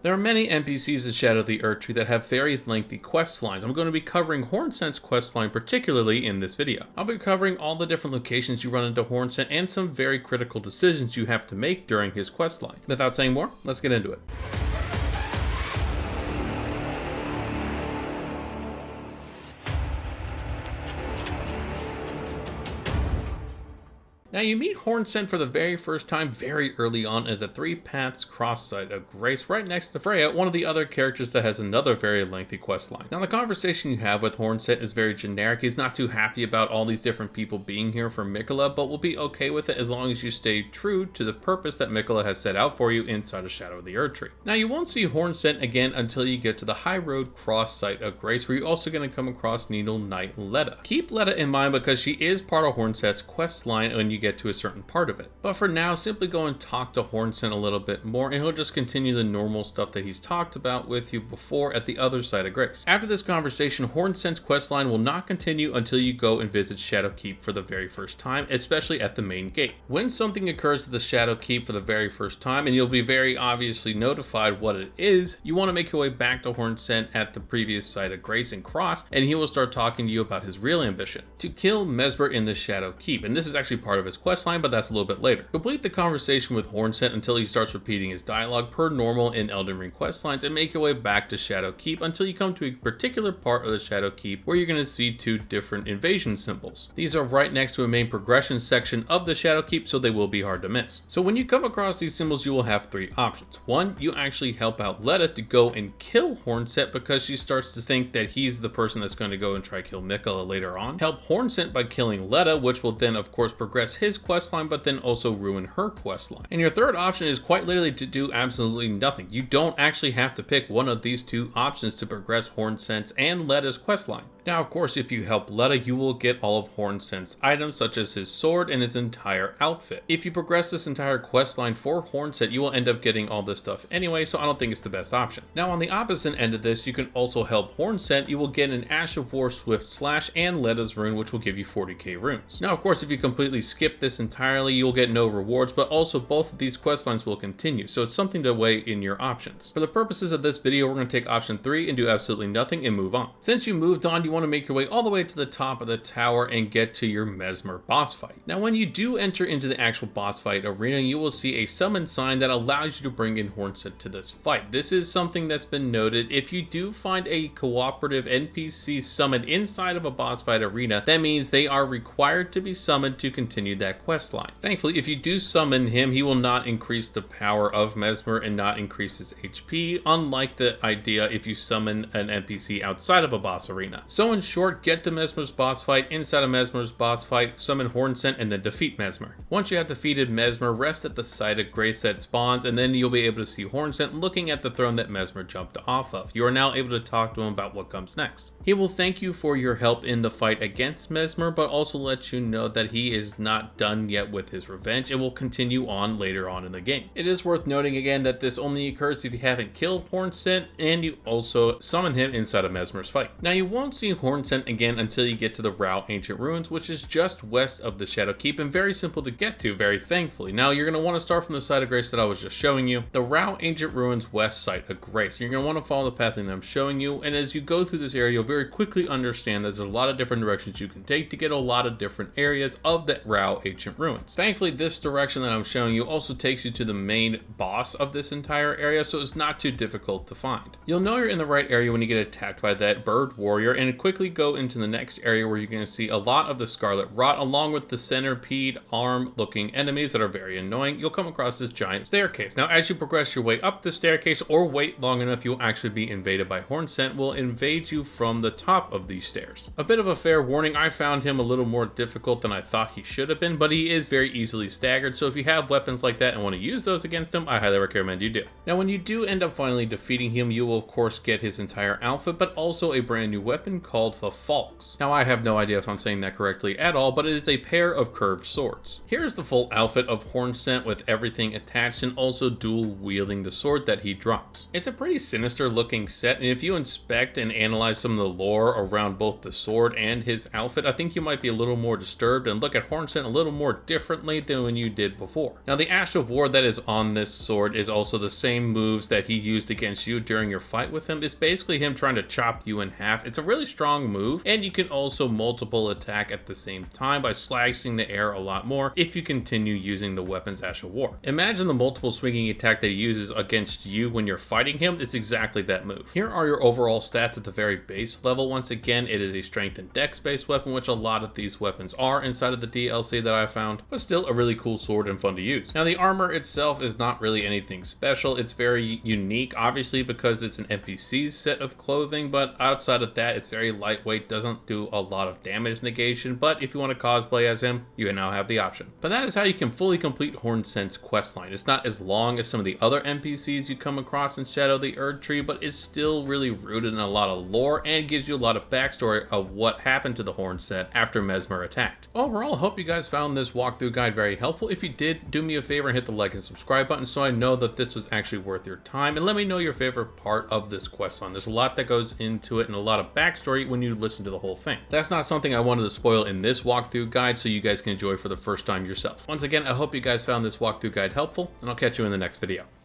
There are many NPCs in Shadow of the Erdtree that have very lengthy quest lines. I'm going to be covering Hornsent's questline particularly in this video. I'll be covering all the different locations you run into Hornsent and some very critical decisions you have to make during his questline. Without saying more, let's get into it. Now you meet Hornsent for the very first time very early on at the Three Paths cross site of Grace right next to Freya, one of the other characters that has another very lengthy questline. Now the conversation you have with Hornsent is very generic. He's not too happy about all these different people being here for Miquella, but will be okay with it as long as you stay true to the purpose that Miquella has set out for you inside of Shadow of the Erdtree. Now you won't see Hornsent again until you get to the High Road cross site of Grace, where you're also going to come across Needle Knight Letta. Keep Letta in mind because she is part of Hornsent's questline when you get to a certain part of it. But for now, simply go and talk to Hornsent a little bit more and he'll just continue the normal stuff that he's talked about with you before at the other side of Grace. After this conversation, Hornsent's questline will not continue until you go and visit Shadowkeep for the very first time, especially at the main gate. When something occurs at the Shadowkeep for the very first time, and you'll be very obviously notified what it is, you want to make your way back to Hornsent at the previous site of Grace and Cross, and he will start talking to you about his real ambition: to kill Mesmir in the Shadowkeep. And this is actually part of his questline, but that's a little bit later. Complete the conversation with Hornsent until he starts repeating his dialogue per normal in Elden Ring questlines, and make your way back to Shadowkeep until you come to a particular part of the Shadowkeep where you're going to see two different invasion symbols. These are right next to a main progression section of the Shadowkeep, so they will be hard to miss. So when you come across these symbols, you will have three options. One, you actually help out Letta to go and kill Hornsent because she starts to think that he's the person that's going to go and try to kill Miquella later on. Help Hornsent by killing Letta, which will then of course progress his questline, but then also ruin her questline. And your third option is quite literally to do absolutely nothing. You don't actually have to pick one of these two options to progress Hornsent's and Letta's questline. Now, of course, if you help Letta, you will get all of Hornsent's items, such as his sword and his entire outfit. If you progress this entire questline for Hornsent, you will end up getting all this stuff anyway, so I don't think it's the best option. Now, on the opposite end of this, you can also help Hornsent. You will get an Ash of War Swift Slash and Letta's rune, which will give you 40k runes. Now, of course, if you completely skip this entirely, you'll get no rewards, but also both of these questlines will continue, so it's something to weigh in your options. For the purposes of this video, we're going to take option 3 and do absolutely nothing and move on. Since you moved on, you want to make your way all the way to the top of the tower and get to your Mesmir boss fight. Now, when you do enter into the actual boss fight arena, you will see a summon sign that allows you to bring in Hornsent to this fight. This is something that's been noted. If you do find a cooperative NPC summoned inside of a boss fight arena, that means they are required to be summoned to continue that quest line. Thankfully, if you do summon him, he will not increase the power of Mesmir and not increase his HP, unlike the idea if you summon an NPC outside of a boss arena. So in short, get to Mesmir's boss fight. Inside of Mesmir's boss fight, summon Hornsent and then defeat Mesmir. Once you have defeated Mesmir, rest at the site of Grace that spawns, and then you'll be able to see Hornsent looking at the throne that Mesmir jumped off of. You are now able to talk to him about what comes next. He will thank you for your help in the fight against Mesmir, but also let you know that he is not done yet with his revenge and will continue on later on in the game. It is worth noting again that this only occurs if you haven't killed Hornsent and you also summon him inside of Mesmir's fight. Now, you won't see Hornsent again until you get to the Rao Ancient Ruins, which is just west of the Shadowkeep and very simple to get to, very thankfully. Now, you're going to want to start from the site of Grace that I was just showing you, the Rao Ancient Ruins west site of Grace. You're going to want to follow the pathing that I'm showing you, and as you go through this area, you'll very quickly understand that there's a lot of different directions you can take to get a lot of different areas of that Rao Ancient Ruins. Thankfully, this direction that I'm showing you also takes you to the main boss of this entire area, so it's not too difficult to find. You'll know you're in the right area when you get attacked by that bird warrior, and quickly go into the next area where you're going to see a lot of the Scarlet Rot along with the centipede arm looking enemies that are very annoying. You'll come across this giant staircase. Now, as you progress your way up the staircase or wait long enough, you'll actually be invaded by Hornsent, will invade you from the top of these stairs. A bit of a fair warning, I found him a little more difficult than I thought he should have been, but he is very easily staggered, so if you have weapons like that and want to use those against him, I highly recommend you do. Now, when you do end up finally defeating him, you will of course get his entire outfit, but also a brand new weapon called the Falks. Now I have no idea if I'm saying that correctly at all, but it is a pair of curved swords. Here's the full outfit of Hornsent with everything attached and also dual wielding the sword that he drops. It's a pretty sinister looking set, and if you inspect and analyze some of the lore around both the sword and his outfit, I think you might be a little more disturbed and look at Hornsent a little more differently than when you did before. Now the Ash of War that is on this sword is also the same moves that he used against you during your fight with him. It's basically him trying to chop you in half. It's a really strong move, and you can also multiple attack at the same time by slicing the air a lot more if you continue using the weapon's Ash of War. Imagine the multiple swinging attack that he uses against you when you're fighting him. It's exactly that move. Here are your overall stats at the very base level. Once again, it is a strength and dex based weapon, which a lot of these weapons are inside of the DLC that I found, but still a really cool sword and fun to use. Now the armor itself is not really anything special. It's very unique, obviously, because it's an NPC set of clothing, but outside of that, it's very lightweight, doesn't do a lot of damage negation, but if you want to cosplay as him, you now have the option. But that is how you can fully complete Hornsent's questline. It's not as long as some of the other NPCs you come across in Shadow the Erdtree, but it's still really rooted in a lot of lore and gives you a lot of backstory of what happened to the Hornsent after Mesmir attacked. Overall, I hope you guys found this walkthrough guide very helpful. If you did, do me a favor and hit the like and subscribe button so I know that this was actually worth your time, and let me know your favorite part of this questline. There's a lot that goes into it and a lot of backstory when you listen to the whole thing. That's not something I wanted to spoil in this walkthrough guide, so you guys can enjoy for the first time yourself. Once again, I hope you guys found this walkthrough guide helpful, and I'll catch you in the next video.